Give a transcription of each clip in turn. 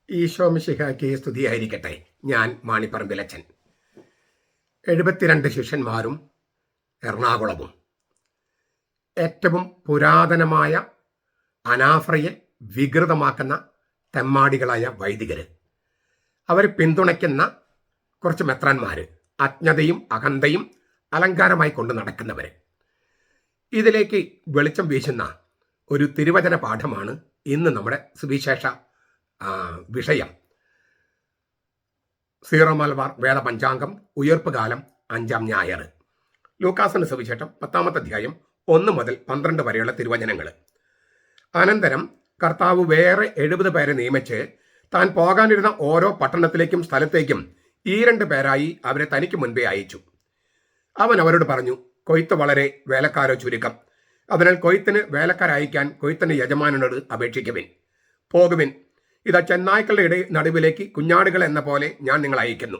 ഈശോ മിശിഹായ്ക്ക് സ്തുതിയായിരിക്കട്ടെ. ഞാൻ മാണിപ്പറമ്പിലച്ചൻ. 72 ശിഷ്യന്മാരും എറണാകുളവും. ഏറ്റവും പുരാതനമായ അനാഫ്രയെ വികൃതമാക്കുന്ന തെമ്മാടികളായ വൈദികർ, അവർ പിന്തുണയ്ക്കുന്ന കുറച്ച് മെത്രാന്മാർ, അജ്ഞതയും അഹന്തയും അലങ്കാരമായി കൊണ്ട് നടക്കുന്നവർ. ഇതിലേക്ക് വെളിച്ചം വീശുന്ന ഒരു തിരുവചന പാഠമാണ് ഇന്ന് നമ്മുടെ സുവിശേഷ വിഷയം. സീറോ മലബാർ വേദ പഞ്ചാംഗം ഉയർപ്പുകാലം 5-ാം ഞായർ. ലൂക്കാസിന്റെ സുവിശേഷം 10-ാമത്തെ അധ്യായം 1 മുതൽ 12 വരെയുള്ള തിരുവചനങ്ങൾ. അനന്തരം കർത്താവ് വേറെ 70 പേരെ നിയമിച്ച് താൻ പോകാനിരുന്ന ഓരോ പട്ടണത്തിലേക്കും സ്ഥലത്തേക്കും 2 പേരായി അവരെ തനിക്ക് മുൻപേ അയച്ചു. അവൻ അവരോട് പറഞ്ഞു, കൊയ്ത്ത് വളരെ, വേലക്കാരോ ചുരുക്കം. അതിനാൽ കൊയ്ത്തിന് വേലക്കാരയക്കാൻ കൊയ്ത്തിന്റെ യജമാനനോട് അപേക്ഷിക്കുവിൻ. പോകുവിൻ, ഇതാ ചെന്നായ്ക്കളുടെ നടുവിലേക്ക് കുഞ്ഞാടുകൾ എന്ന പോലെ ഞാൻ നിങ്ങൾ അയക്കുന്നു.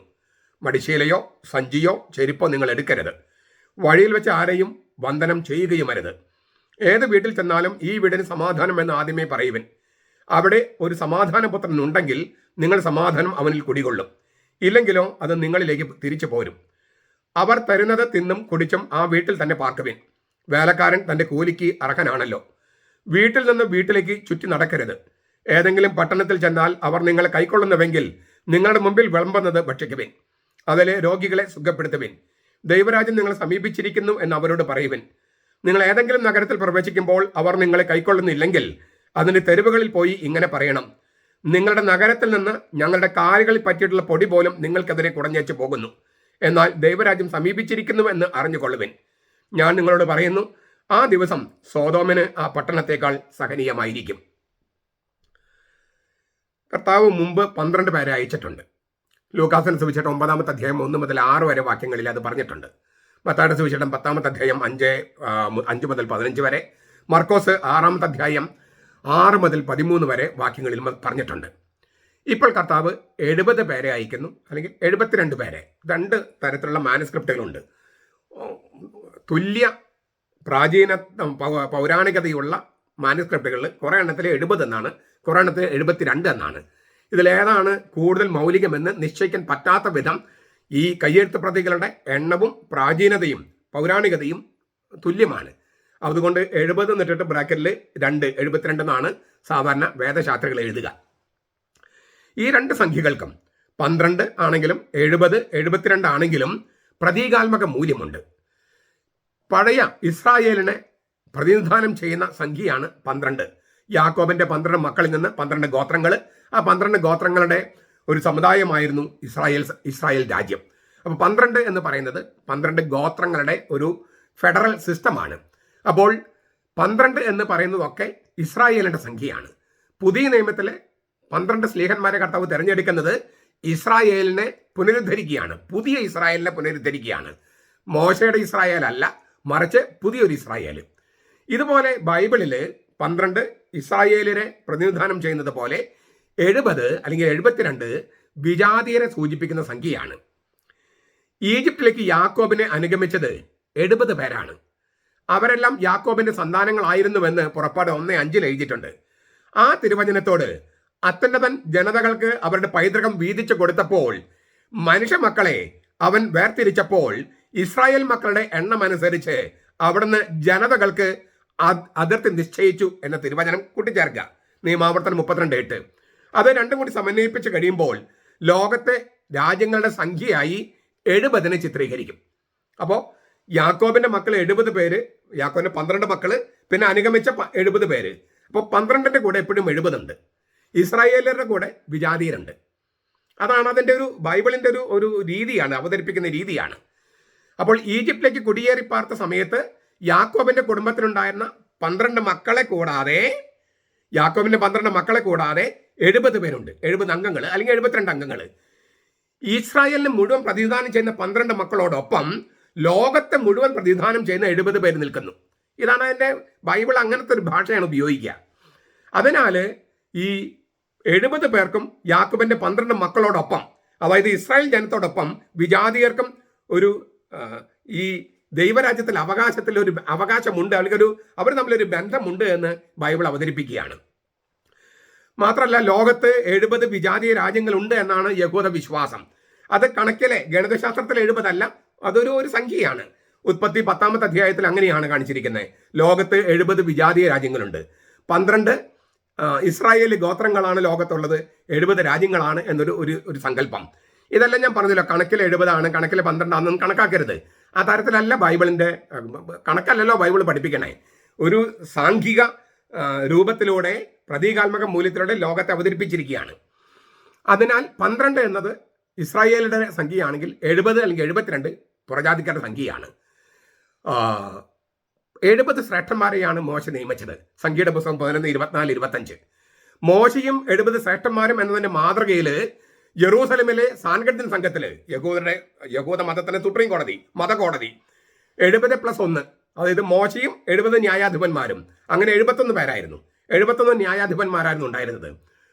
മടിശീലയോ സഞ്ചിയോ ചെരുപ്പോ നിങ്ങൾ എടുക്കരുത്. വഴിയിൽ വെച്ച് ആരെയും വന്ദനം ചെയ്യുകയുമരുത്. ഏത് വീട്ടിൽ ചെന്നാലും ഈ വീടിന് സമാധാനം എന്ന് ആദ്യമേ പറയുവിൻ. അവിടെ ഒരു സമാധാനപുത്രൻ ഉണ്ടെങ്കിൽ നിങ്ങൾ സമാധാനം അവനിൽ കുടികൊള്ളും. ഇല്ലെങ്കിലോ അത് നിങ്ങളിലേക്ക് തിരിച്ചു പോരും. അവർ തരുന്നത് തിന്നും കുടിച്ചും ആ വീട്ടിൽ തന്നെ പാർക്കുവിൻ. വേലക്കാരൻ തന്റെ കൂലിക്ക് അർഹനാണല്ലോ. വീട്ടിൽ നിന്ന് വീട്ടിലേക്ക് ചുറ്റി നടക്കരുത്. ഏതെങ്കിലും പട്ടണത്തിൽ ചെന്നാൽ അവർ നിങ്ങളെ കൈക്കൊള്ളുന്നുവെങ്കിൽ നിങ്ങളുടെ മുമ്പിൽ വിളമ്പുന്നത് ഭക്ഷിക്കുവിൻ. അതിലെ രോഗികളെ സുഖപ്പെടുത്തുവിൻ. ദൈവരാജ്യം നിങ്ങളെ സമീപിച്ചിരിക്കുന്നു എന്ന് അവരോട് പറയുവിൻ. നിങ്ങൾ ഏതെങ്കിലും നഗരത്തിൽ പ്രവേശിക്കുമ്പോൾ അവർ നിങ്ങളെ കൈക്കൊള്ളുന്നില്ലെങ്കിൽ അതിന്റെ തെരുവുകളിൽ പോയി ഇങ്ങനെ പറയണം, നിങ്ങളുടെ നഗരത്തിൽ നിന്ന് ഞങ്ങളുടെ കാലുകളിൽ പറ്റിയിട്ടുള്ള പൊടി പോലും നിങ്ങൾക്കെതിരെ കുടഞ്ഞേച്ചു പോകുന്നു. എന്നാൽ ദൈവരാജ്യം സമീപിച്ചിരിക്കുന്നു എന്ന് അറിഞ്ഞുകൊള്ളുവിൻ. ഞാൻ നിങ്ങളോട് പറയുന്നു, ആ ദിവസം സോദോമിന് ആ പട്ടണത്തേക്കാൾ സഹനീയമായിരിക്കും. കർത്താവ് മുമ്പ് 12 പേരെ അയച്ചിട്ടുണ്ട്. ലൂക്കാസിന്റെ സുവിശേഷം 9-ാമത്തെ അധ്യായം 1 മുതൽ 6 വരെ വാക്യങ്ങളിൽ അത് പറഞ്ഞിട്ടുണ്ട്. മത്തായിയുടെ സുവിശേഷം 10-ാമത്തെ അധ്യായം 5 മുതൽ 15 വരെ, മർക്കോസ് 6-ാമത്തെ അധ്യായം 6 മുതൽ 13 വരെ വാക്യങ്ങളിൽ പറഞ്ഞിട്ടുണ്ട്. ഇപ്പോൾ കർത്താവ് 70 പേരെ അയക്കുന്നു, അല്ലെങ്കിൽ 72 പേരെ. 2 തരത്തിലുള്ള മാനുസ്ക്രിപ്റ്റുകളുണ്ട്. തുല്യ പ്രാചീന പൗരാണികതയുള്ള മാനുസ്ക്രിപ്റ്റുകളിൽ കുറേ എണ്ണത്തിൽ 70 എന്നാണ്, കുറേ എണ്ണത്തിൽ 72 എന്നാണ്. ഇതിലേതാണ് കൂടുതൽ മൗലികമെന്ന് നിശ്ചയിക്കാൻ പറ്റാത്ത വിധം ഈ കയ്യെഴുത്ത് പ്രതികളുടെ എണ്ണവും പ്രാചീനതയും പൗരാണികതയും തുല്യമാണ്. അതുകൊണ്ട് 70 എന്നിട്ടിട്ട് ബ്രാക്കറ്റിൽ 2, 72 എന്നാണ് സാധാരണ വേദശാസ്ത്രികൾ എഴുതുക. ഈ 2 സംഖ്യകൾക്കും 12 ആണെങ്കിലും 70, 72 ആണെങ്കിലും പ്രതീകാത്മക മൂല്യമുണ്ട്. പഴയ ഇസ്രായേലിനെ പ്രതിനിധാനം ചെയ്യുന്ന സംഖ്യയാണ് 12. യാക്കോബിന്റെ 12 മക്കളിൽ നിന്ന് 12 ഗോത്രങ്ങൾ. ആ 12 ഗോത്രങ്ങളുടെ ഒരു സമുദായമായിരുന്നു ഇസ്രായേൽ രാജ്യം. അപ്പോൾ 12 എന്ന് പറയുന്നത് 12 ഗോത്രങ്ങളുടെ ഒരു ഫെഡറൽ സിസ്റ്റമാണ്. അപ്പോൾ 12 എന്ന് പറയുന്നതൊക്കെ ഇസ്രായേലിന്റെ സംഖ്യയാണ്. പുതിയ നിയമത്തിലെ 12 സ്ലീഹന്മാരെ കർത്താവ് തിരഞ്ഞെടുക്കുന്നത് ഇസ്രായേലിനെ പുനരുദ്ധരിക്കുകയാണ്, പുതിയ ഇസ്രായേലിനെ പുനരുദ്ധരിക്കുകയാണ്. മോശയുടെ ഇസ്രായേൽ അല്ല, മറിച്ച് പുതിയൊരു ഇസ്രായേൽ. ഇതുപോലെ ബൈബിളില് 12 ഇസ്രായേലിനെ പ്രതിനിധാനം ചെയ്യുന്നത് പോലെ 70 അല്ലെങ്കിൽ 72 വിജാതീയരെ സൂചിപ്പിക്കുന്ന സംഖ്യയാണ്. ഈജിപ്തിലേക്ക് യാക്കോബിനെ അനുഗമിച്ചത് 70 പേരാണ്. അവരെല്ലാം യാക്കോബിന്റെ സന്താനങ്ങളായിരുന്നുവെന്ന് പുറപ്പാട് 1:5 എഴുതിയിട്ടുണ്ട്. ആ തിരുവചനത്തോട് അത്യുന്നതൻ ജനതകൾക്ക് അവരുടെ പൈതൃകം വീതിച്ചു കൊടുത്തപ്പോൾ, മനുഷ്യ മക്കളെ അവൻ വേർതിരിച്ചപ്പോൾ ഇസ്രായേൽ മക്കളുടെ എണ്ണം അനുസരിച്ച് അവിടുന്ന് ജനതകൾക്ക് അതിർത്തി നിശ്ചയിച്ചു എന്ന തിരുവചനം കൂട്ടിച്ചേർക്കുക. നിയമാവർത്തനം 32:8. അത് രണ്ടും കൂടി സമന്വയിപ്പിച്ച് കഴിയുമ്പോൾ ലോകത്തെ രാജ്യങ്ങളുടെ സംഖ്യയായി 70 ചിത്രീകരിക്കും. അപ്പോൾ യാക്കോബിന്റെ മക്കൾ 70 പേര്, യാക്കോബിന്റെ 12 മക്കള്, പിന്നെ അനുഗമിച്ച 70 പേര്. അപ്പോൾ 12ന്റെ കൂടെ എപ്പോഴും 70 ഉണ്ട്. ഇസ്രായേലരുടെ കൂടെ വിജാതീയരുണ്ട്. അതാണ് അതിൻ്റെ ഒരു ബൈബിളിന്റെ ഒരു രീതിയാണ്, അവതരിപ്പിക്കുന്ന രീതിയാണ്. അപ്പോൾ ഈജിപ്തിലേക്ക് കുടിയേറി പാർത്ത സമയത്ത് യാക്കോബിന്റെ കുടുംബത്തിനുണ്ടായിരുന്ന 12 മക്കളെ കൂടാതെ, യാക്കോബിന്റെ 12 മക്കളെ കൂടാതെ 70 പേരുണ്ട്, 70 അംഗങ്ങൾ അല്ലെങ്കിൽ 72 അംഗങ്ങൾ. ഇസ്രായേലിന് മുഴുവൻ പ്രതിനിധാനം ചെയ്യുന്ന 12 മക്കളോടൊപ്പം ലോകത്തെ മുഴുവൻ പ്രതിനിധാനം ചെയ്യുന്ന 70 പേര് നിൽക്കുന്നു. ഇതാണ് അതിൻ്റെ ബൈബിൾ അങ്ങനത്തെ ഒരു ഭാഷയാണ് ഉപയോഗിക്കുക. അതിനാൽ ഈ 70 പേർക്കും യാക്കോബിന്റെ 12 മക്കളോടൊപ്പം, അതായത് ഇസ്രായേൽ ജനത്തോടൊപ്പം വിജാതീയർക്കും ഒരു ഈ ദൈവരാജ്യത്തിൽ ഒരു അവകാശമുണ്ട്, അല്ലെങ്കിൽ അവർ തമ്മിലൊരു ബന്ധമുണ്ട് എന്ന് ബൈബിൾ അവതരിപ്പിക്കുകയാണ്. മാത്രമല്ല ലോകത്ത് 70 വിജാതീയ രാജ്യങ്ങളുണ്ട് എന്നാണ് യഹൂദ വിശ്വാസം. അത് കണക്കിലെ ഗണിതശാസ്ത്രത്തിലെ 70 അല്ല, അതൊരു സംഖ്യയാണ്. ഉൽപ്പത്തി 10-ാമത്തെ അധ്യായത്തിൽ അങ്ങനെയാണ് കാണിച്ചിരിക്കുന്നത്. ലോകത്ത് 70 വിജാതീയ രാജ്യങ്ങളുണ്ട്. 12 ഇസ്രായേലി ഗോത്രങ്ങളാണ് ലോകത്തുള്ളത്, 70 രാജ്യങ്ങളാണ് എന്നൊരു സങ്കല്പം. ഇതെല്ലാം ഞാൻ പറഞ്ഞല്ലോ, കണക്കിൽ 70 ആണ്, കണക്കിൽ 12 ആണെന്നും കണക്കാക്കരുത്. ആ തരത്തിലല്ല ബൈബിളിന്റെ കണക്കല്ലല്ലോ ബൈബിൾ പഠിപ്പിക്കണേ. ഒരു സാംഘിക രൂപത്തിലൂടെ, പ്രതീകാത്മക മൂല്യത്തിലൂടെ ലോകത്തെ അവതരിപ്പിച്ചിരിക്കുകയാണ്. അതിനാൽ 12 എന്നത് ഇസ്രായേലിന്റെ സംഖ്യയാണെങ്കിൽ 70 അല്ലെങ്കിൽ 72 പുറജാതിക്കാരുടെ സംഖ്യയാണ്. 70 ശ്രേഷ്ഠന്മാരെയാണ് മോശ നിയമിച്ചത്. സംഖ്യയുടെ പുസ്തകം 11, 24, 25. മോശയും 70 ശ്രേഷ്ഠന്മാരും എന്നതിന്റെ മാതൃകയിൽ യെറൂസലമിലെ സാൻഗഡ്രിൻ സംഘത്തില് യഹൂദ മതത്തിന്റെ സുപ്രീം കോടതി, മതകോടതി 70+1, അതായത് മോശയും 70 ന്യായാധിപന്മാരും, അങ്ങനെ 71 പേരായിരുന്നു. 71 ന്യായാധിപന്മാരായിരുന്നു ഉണ്ടായിരുന്നത്.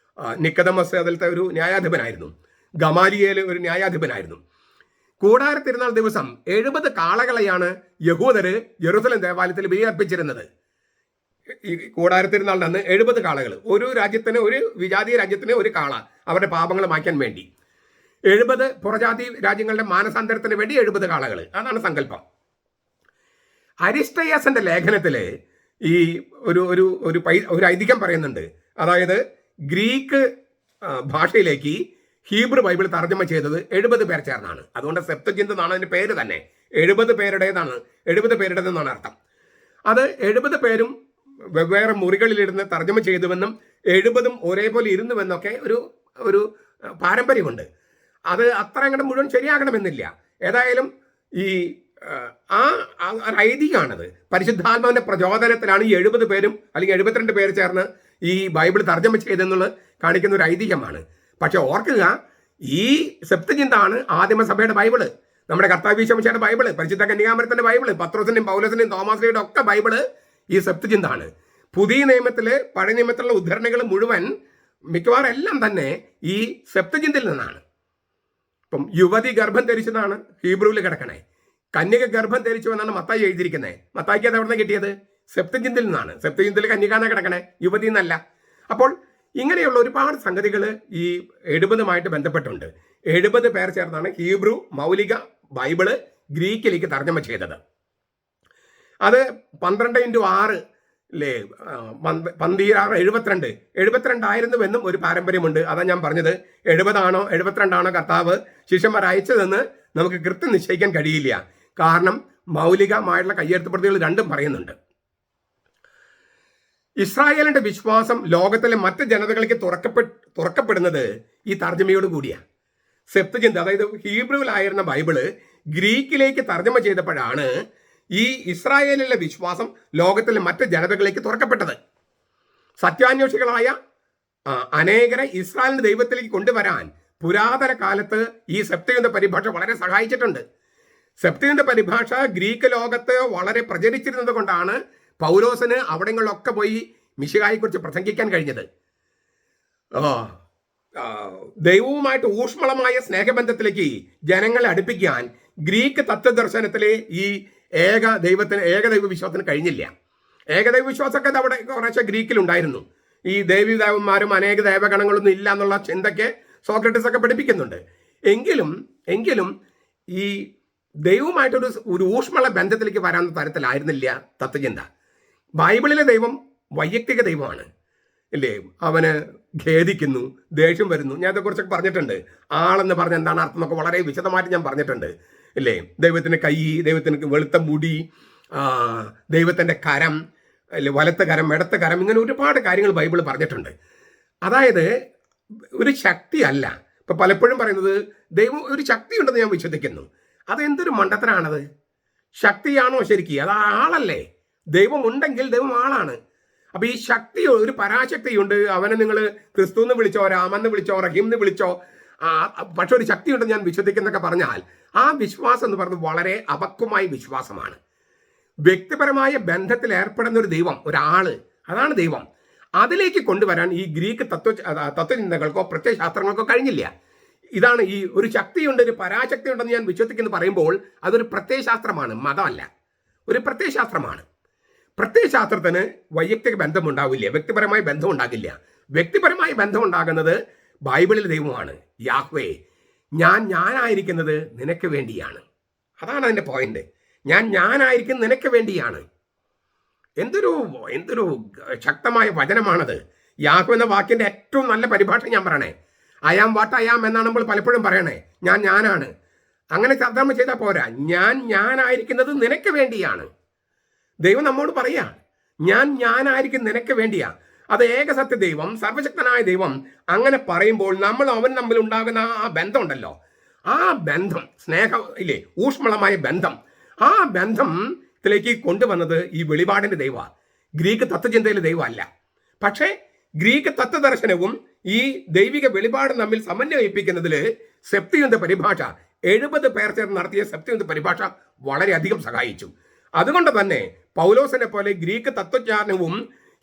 നിക്കദമസ് അതിലത്തെ ഒരു ന്യായാധിപനായിരുന്നു. ഗമാലിയേൽ ഒരു ന്യായാധിപനായിരുന്നു. കൂടാര തിരുനാൾ ദിവസം 70 കാളകളെയാണ് യഹൂദര് യെരൂസലേം ദേവാലയത്തിൽ ബലിയർപ്പിച്ചിരുന്നത്. ഈ കൂടാര തിരുനാളിന്റെ അന്ന് 70 കാളകൾ, ഒരു രാജ്യത്തിന്, ഒരു വിജാതീയ രാജ്യത്തിന് ഒരു കാള, അവരുടെ പാപങ്ങൾ മാറ്റാൻ വേണ്ടി. 70 പുറജാതി രാജ്യങ്ങളുടെ മാനസാന്തരത്തിന് വേണ്ടി 70 കാളകൾ, അതാണ് സങ്കല്പം. അരിസ്റ്റയാസിന്റെ ലേഖനത്തില് ഈ ഒരു ഐതിഹ്യം പറയുന്നുണ്ട്. അതായത് ഗ്രീക്ക് ഭാഷയിലേക്ക് ഹീബ്രു ബൈബിൾ തർജ്ജമ ചെയ്തത് 70 പേർ ചേർന്നാണ്. അതുകൊണ്ട് സെപ്തജിന്ത് എന്നാണ് അതിന്റെ പേര് തന്നെ. 70 പേരുടേതാണ്, 70 പേരുടേതെന്നാണ് അർത്ഥം. അത് 70 പേരും വെവ്വേറെ മുറികളിലിരുന്ന് തർജ്ജമ ചെയ്തുവെന്നും 70ഉം ഒരേപോലെ ഇരുന്നുവെന്നൊക്കെ ഒരു പാരമ്പര്യമുണ്ട്. അത് അത്ര അങ്ങോട്ട് മുഴുവൻ ശരിയാകണമെന്നില്ല. ഏതായാലും ഈ ഐതിഹ്യമാണത്. പരിശുദ്ധാത്മാവിന്റെ പ്രചോദനത്തിലാണ് ഈ 70 പേരും അല്ലെങ്കിൽ 72 പേര് ചേർന്ന് ഈ ബൈബിൾ തർജ്ജമ ചെയ്തെന്നുള്ളത് കാണിക്കുന്ന ഒരു ഐതിഹ്യമാണ്. പക്ഷെ ഓർക്കുക, ഈ സെപ്തജിന്താണ് ആദിമസഭയുടെ ബൈബിള്, നമ്മുടെ കർത്താവ് ഈശോ മിശിഹായുടെ ബൈബിള്, പരിശുദ്ധ കന്യകാമറിയത്തിന്റെ ബൈബിള്, പത്രോസിന്റെയും പൗലോസിന്റെയും തോമാസിന്റെയും ഒക്കെ ബൈബിള് ഈ സെപ്തജിന്താണ്. പുതിയ നിയമത്തില്, പഴയ നിയമത്തിലുള്ള ഉദ്ധരണികൾ മുഴുവൻ മിക്കവാറും എല്ലാം തന്നെ ഈ സെപ്തജിന്തിൽ നിന്നാണ്. ഇപ്പം യുവതി ഗർഭം ധരിച്ചതാണ് ഹീബ്രുവിൽ കിടക്കണേ. കന്യക ഗർഭം ധരിച്ചു എന്നാണ് മത്തായി എഴുതിയിരിക്കുന്നത്. മത്തായിക്ക് അത് എവിടെ നിന്ന് കിട്ടിയത്? സെപ്തജിന്തിൽ നിന്നാണ്. സെപ്തജിന്തിൽ കന്യകാന്നാ കിടക്കണേ, യുവതി എന്നല്ല. അപ്പോൾ ഇങ്ങനെയുള്ള ഒരുപാട് സംഗതികൾ ഈ 70ഉമായിട്ട് ബന്ധപ്പെട്ടുണ്ട്. 70 പേർ ചേർന്നാണ് ഹീബ്രു മൗലിക ബൈബിള് ഗ്രീക്കിലേക്ക് തർജ്ജമ ചെയ്തത്. അത് 12x6 അല്ലേ, 12×6 72 ആയിരുന്നുവെന്നും ഒരു പാരമ്പര്യമുണ്ട്. അതാ ഞാൻ പറഞ്ഞത്, 70 ആണോ 72 ആണോ കർത്താവ് ശിഷ്യന്മാർ അയച്ചതെന്ന് നമുക്ക് കൃത്യം നിശ്ചയിക്കാൻ കഴിയില്ല. കാരണം മൗലികമായിട്ടുള്ള കയ്യെഴുത്ത് പ്രതികൾ രണ്ടും പറയുന്നുണ്ട്. ഇസ്രായേലിന്റെ വിശ്വാസം ലോകത്തിലെ മറ്റ് ജനതകൾക്ക് തുറക്കപ്പെടുന്നത് ഈ തർജ്ജമയോട് കൂടിയാണ്. സെപ്തജിന്ത്, അതായത് ഹീബ്രുവിലായിരുന്ന ബൈബിള് ഗ്രീക്കിലേക്ക് തർജ്ജമ ചെയ്തപ്പോഴാണ് ഈ ഇസ്രായേലിലെ വിശ്വാസം ലോകത്തിലെ മറ്റ് ജനതകളിലേക്ക് തുറക്കപ്പെട്ടത്. സത്യാന്വേഷികളായ അനേകരെ ഇസ്രായേലിന്റെ ദൈവത്തിലേക്ക് കൊണ്ടുവരാൻ പുരാതന കാലത്ത് ഈ സെപ്തജിന്ത് പരിഭാഷ വളരെ സഹായിച്ചിട്ടുണ്ട്. സെപ്തജിന്ത് പരിഭാഷ ഗ്രീക്ക് ലോകത്ത് വളരെ പ്രചരിച്ചിരുന്നത് കൊണ്ടാണ് പൗലോസിന് അവിടങ്ങളിലൊക്കെ പോയി മിശിഹായെക്കുറിച്ച് പ്രസംഗിക്കാൻ കഴിഞ്ഞത്. ദൈവവുമായിട്ട് ഊഷ്മളമായ സ്നേഹബന്ധത്തിലേക്ക് ജനങ്ങളെ അടുപ്പിക്കാൻ ഗ്രീക്ക് തത്വദർശനത്തിലെ ഈ ഏകദൈവ വിശ്വാസത്തിന് കഴിഞ്ഞില്ല. ഏകദൈവ വിശ്വാസമൊക്കെ അവിടെ കുറേശ്ശെ ഗ്രീക്കിലുണ്ടായിരുന്നു. ഈ ദേവീദേവന്മാരും അനേക ദേവഗണങ്ങളൊന്നും ഇല്ല എന്നുള്ള ചിന്തയ്ക്ക് സോക്രട്ടീസ് ഒക്കെ പഠിപ്പിക്കുന്നുണ്ട്. എങ്കിലും ഈ ദൈവവുമായിട്ടൊരു ഊഷ്മള ബന്ധത്തിലേക്ക് വരാവുന്ന തരത്തിലായിരുന്നില്ല തത്വചിന്ത. ബൈബിളിലെ ദൈവം വൈയക്തിക ദൈവമാണ് ഇല്ലേ. അവന് ഖേദിക്കുന്നു, ദേഷ്യം വരുന്നു. ഞാൻ അതേക്കുറിച്ചൊക്കെ പറഞ്ഞിട്ടുണ്ട്. ആളെന്ന് പറഞ്ഞ എന്താണ് അർത്ഥം എന്നൊക്കെ വളരെ വിശദമായിട്ട് ഞാൻ പറഞ്ഞിട്ടുണ്ട് ഇല്ലേ. ദൈവത്തിൻ്റെ കൈ, ദൈവത്തിന് വെളുത്ത മുടി, ദൈവത്തിൻ്റെ കരം അല്ലെ, വലത്തെ കരം, ഇടത്തെ കരം, ഇങ്ങനെ ഒരുപാട് കാര്യങ്ങൾ ബൈബിൾ പറഞ്ഞിട്ടുണ്ട്. അതായത് ഒരു ശക്തിയല്ല. ഇപ്പം പലപ്പോഴും പറയുന്നത് ദൈവം ഒരു ശക്തി ഉണ്ടെന്ന് ഞാൻ വിശ്വസിക്കുന്നു. അതെന്തൊരു മണ്ടത്തരാണത്. ശക്തിയാണോ ശരിക്കും? അത് ആളല്ലേ. ദൈവം ഉണ്ടെങ്കിൽ ദൈവം ആളാണ്. അപ്പോൾ ഈ ശക്തി, ഒരു പരാശക്തിയുണ്ട്. അവനെ നിങ്ങൾ ക്രിസ്തു എന്ന് വിളിച്ചോ, രാമെന്ന് വിളിച്ചോ, റഹീം എന്ന് വിളിച്ചോ, പക്ഷെ ഒരു ശക്തി ഉണ്ടെന്ന് ഞാൻ വിശ്വസിക്കുന്നൊക്കെ പറഞ്ഞാൽ ആ വിശ്വാസം എന്ന് പറയുന്നത് വളരെ അപക്വമായ വിശ്വാസമാണ്. വ്യക്തിപരമായ ബന്ധത്തിൽ ഏർപ്പെടുന്ന ഒരു ദൈവം, ഒരാള്, അതാണ് ദൈവം. അതിലേക്ക് കൊണ്ടുവരാൻ ഈ ഗ്രീക്ക് തത്വചിന്തകൾക്കോ പ്രത്യയശാസ്ത്രങ്ങൾക്കോ കഴിഞ്ഞില്ല. ഇതാണ് ഈ ഒരു ശക്തിയുണ്ട്, ഒരു പരാശക്തി ഉണ്ടെന്ന് ഞാൻ വിശ്വസിക്കുന്നു പറയുമ്പോൾ അതൊരു പ്രത്യയശാസ്ത്രമാണ്, മതമല്ല. ഒരു പ്രത്യയശാസ്ത്രമാണ്. പ്രത്യയശാസ്ത്രത്തിന് വൈയക്തിക ബന്ധമുണ്ടാവില്ല, വ്യക്തിപരമായ ബന്ധം ഉണ്ടാകില്ല. വ്യക്തിപരമായ ബന്ധം ഉണ്ടാകുന്നത് ബൈബിളിൽ ദൈവമാണ്. യാഹ്വേ, ഞാനായിരിക്കുന്നത് നിനക്ക് വേണ്ടിയാണ്. അതാണ് അതിൻ്റെ പോയിന്റ്. ഞാനായിരിക്കും നിനക്ക് വേണ്ടിയാണ്. എന്തൊരു ശക്തമായ വചനമാണത്. യാഹ്വേ എന്ന വാക്കിൻ്റെ ഏറ്റവും നല്ല പരിഭാഷ ഞാൻ പറയണേ. അയാം വാട്ട് അയാം എന്നാണ് നമ്മൾ പലപ്പോഴും പറയണേ. ഞാനാണ്. അങ്ങനെ നമ്മൾ ചെയ്താൽ പോരാ. ഞാനായിരിക്കുന്നത് നിനക്ക് വേണ്ടിയാണ്. ദൈവം നമ്മോട് പറയാ, ഞാനായിരിക്കും നിനക്ക് വേണ്ടിയാ. അത് ഏകസത്യ ദൈവം, സർവശക്തനായ ദൈവം അങ്ങനെ പറയുമ്പോൾ നമ്മൾ അവൻ തമ്മിൽ ഉണ്ടാകുന്ന ആ ബന്ധം ഉണ്ടല്ലോ, ആ ബന്ധം, സ്നേഹം ഇല്ലേ, ഊഷ്മളമായ ബന്ധം, ആ ബന്ധത്തിലേക്ക് കൊണ്ടുവന്നത് ഈ വെളിപാടിന്റെ ദൈവമാണ്. ഗ്രീക്ക് തത്വചിന്തയിലെ ദൈവമല്ല. പക്ഷേ ഗ്രീക്ക് തത്വദർശനവും ഈ ദൈവിക വെളിപാടും തമ്മിൽ സമന്വയിപ്പിക്കുന്നതിൽ സെപ്തിയുന്ത പരിഭാഷ, 70 പേർ ചേർന്ന് നടത്തിയ സെപ്തിയുന്ത പരിഭാഷ വളരെയധികം സഹായിച്ചു. അതുകൊണ്ട് തന്നെ പൗലോസിനെ പോലെ ഗ്രീക്ക് തത്വജ്ഞാനവും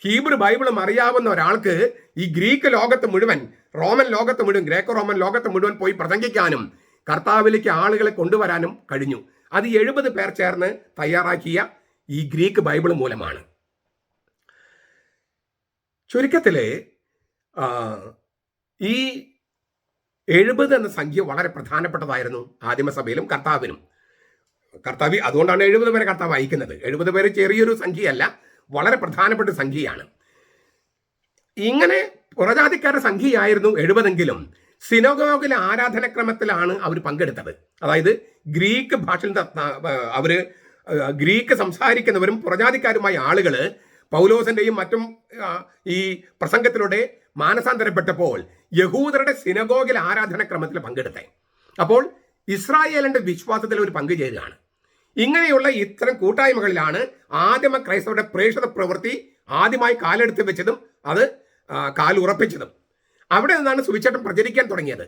ഹീബ്രു ബൈബിളും അറിയാവുന്ന ഒരാൾക്ക് ഈ ഗ്രീക്ക് ലോകത്ത് മുഴുവൻ, റോമൻ ലോകത്ത് മുഴുവൻ, ഗ്രേക്കോ റോമൻ ലോകത്ത് മുഴുവൻ പോയി പ്രസംഗിക്കാനും കർത്താവിലേക്ക് ആളുകളെ കൊണ്ടുവരാനും കഴിഞ്ഞു. അത് 70 പേർ ചേർന്ന് തയ്യാറാക്കിയ ഈ ഗ്രീക്ക് ബൈബിൾ മൂലമാണ്. ചുരുക്കത്തില് ഈ 70 എന്ന സംഖ്യ വളരെ പ്രധാനപ്പെട്ടതായിരുന്നു ആദിമസഭയിലും കർത്താവിനും. അതുകൊണ്ടാണ് 70 പേരെ കർത്താവ് അയക്കുന്നത്. 70 പേര് ചെറിയൊരു സംഖ്യയല്ല, വളരെ പ്രധാനപ്പെട്ട സംഖ്യയാണ്. ഇങ്ങനെ പുറജാതിക്കാരുടെ സംഖ്യയായിരുന്നു 70എങ്കിലും സിനഗോഗിലെ ആരാധനക്രമത്തിലാണ് അവർ പങ്കെടുത്തത്. അതായത് ഗ്രീക്ക് ഭാഷയിൽ ഗ്രീക്ക് സംസാരിക്കുന്നവരും പുറജാതിക്കാരുമായ ആളുകൾ പൗലോസിന്റെയും മറ്റും ഈ പ്രസംഗത്തിലൂടെ മാനസാന്തരപ്പെട്ടപ്പോൾ യഹൂദരുടെ സിനഗോഗിലെ ആരാധനക്രമത്തിൽ പങ്കെടുത്തേ. അപ്പോൾ ഇസ്രായേലിന്റെ വിശ്വാസത്തിൽ ഒരു പങ്കുചേരുകയാണ്. ഇങ്ങനെയുള്ള ഇത്തരം കൂട്ടായ്മകളിലാണ് ആദിമ ക്രൈസ്തവരുടെ പ്രേക്ഷിത പ്രവൃത്തി ആദ്യമായി കാലെടുത്ത് വെച്ചതും അത് കാലുറപ്പിച്ചതും. അവിടെ നിന്നാണ് സുവിശേഷം പ്രചരിക്കാൻ തുടങ്ങിയത്.